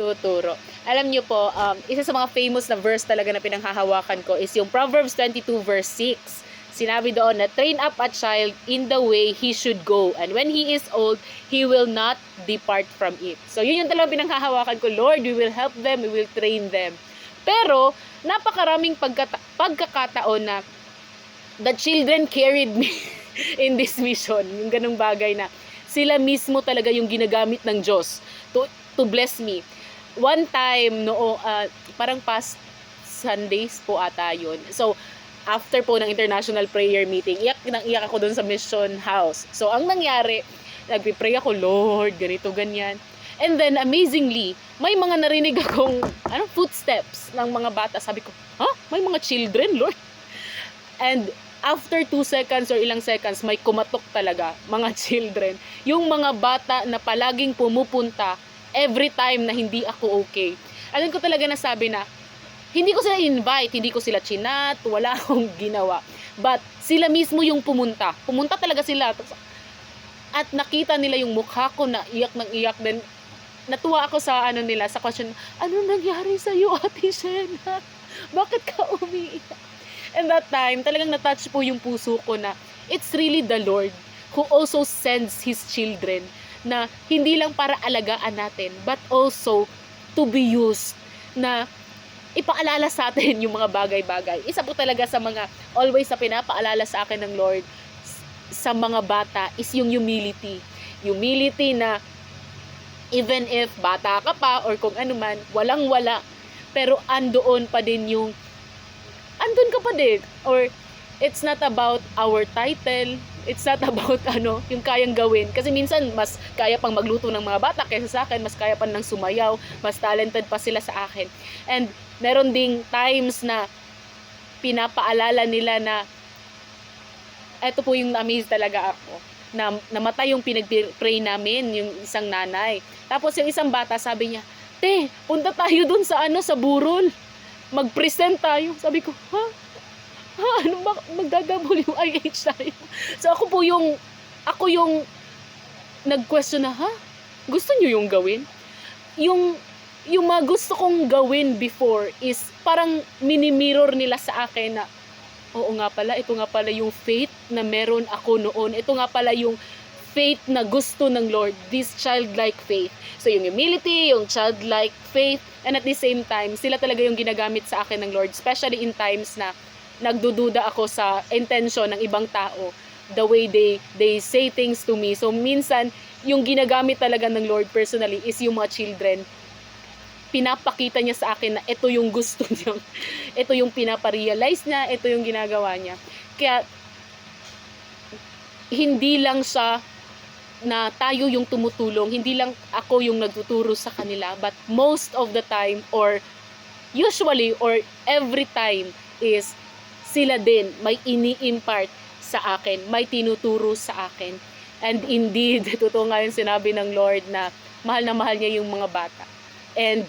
tuturo. Alam niyo po, isa sa mga famous na verse talaga na pinanghahawakan ko is yung Proverbs 22 verse 6. Sinabi doon na, train up a child in the way he should go, and when he is old, he will not depart from it. So yun yung talagang pinanghahawakan ko, Lord, we will help them, we will train them. Pero, napakaraming pagkakataon na the children carried me in this mission. Yung ganung bagay na sila mismo talaga yung ginagamit ng Diyos to bless me. One time, parang past Sundays po ata yun. So, after po ng international prayer meeting, iyak ako dun sa mission house. So, ang nangyari, nagpipray ako, Lord, ganito, ganyan. And then, amazingly, may mga narinig akong footsteps ng mga bata. Sabi ko, may mga children, Lord? And after 2 seconds or ilang seconds, may kumatok talaga, mga children. Yung mga bata na palaging pumupunta every time na hindi ako okay. Alam ko talaga nasabi na, hindi ko sila invite, hindi ko sila chinat, wala akong ginawa. But sila mismo yung pumunta. Pumunta talaga sila. At nakita nila yung mukha ko na iyak ng iyak. Then natuwa ako sa nila, sa question, ano nangyari sa'yo, Ate Shena? Bakit ka umiiyak? And that time, talagang natouch po yung puso ko na it's really the Lord who also sends His children na hindi lang para alagaan natin, but also to be used na ipaalala sa atin yung mga bagay-bagay. Isa po talaga sa mga always na pinapaalala sa akin ng Lord sa mga bata is yung humility. Humility na even if bata ka pa or kung ano man, walang-wala, pero andun ka pa din. Or it's not about our title, it's not about yung kayang gawin. Kasi minsan, mas kaya pang magluto ng mga bata kaysa sa akin, mas kaya pa ng sumayaw, mas talented pa sila sa akin. And meron ding times na pinapaalala nila na eto po yung amaze talaga ako, na namatay yung pinag-pray namin, yung isang nanay. Tapos yung isang bata, sabi niya, te, punta tayo dun sa sa burol. Mag-present tayo. Sabi ko, ano ba, mag-WIH tayo? So ako yung nag-question na, gusto nyo yung gawin? Yung mga gusto kong gawin before is parang mini-mirror nila sa akin na, oo nga pala, ito nga pala yung faith na meron ako noon. Ito nga pala yung faith na gusto ng Lord, this childlike faith. So yung humility, yung childlike faith, and at the same time, sila talaga yung ginagamit sa akin ng Lord, especially in times na nagdududa ako sa intention ng ibang tao, the way they say things to me. So minsan, yung ginagamit talaga ng Lord personally is yung mga children. Pinapakita niya sa akin na ito yung gusto niya, ito yung pinaparealize niya, ito yung ginagawa niya. Kaya hindi lang siya na tayo yung tumutulong, hindi lang ako yung nagtuturo sa kanila, but most of the time or usually or every time is sila din may ini-impart sa akin, may tinuturo sa akin. And indeed, totoo nga yung sinabi ng Lord na mahal na mahal niya yung mga bata. And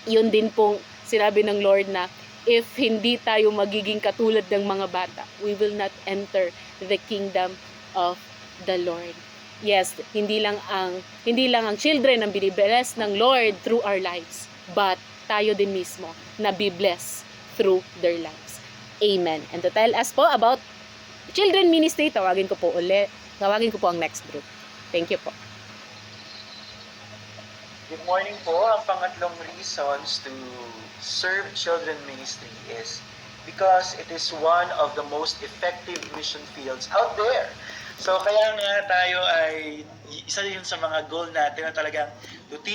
yun din pong sinabi ng Lord na if hindi tayo magiging katulad ng mga bata, we will not enter the kingdom of the Lord. Yes, hindi lang ang children ang binibless ng Lord through our lives, but tayo din mismo na be-blessed through their lives. Amen. And to tell us po about children ministry, tawagin ko po ang next group. Thank you po. Good morning po. Ang pangatlong reasons to serve children ministry is because it is one of the most effective mission fields out there. So kaya nga tayo ay isa yun sa mga goal natin na talagang to teach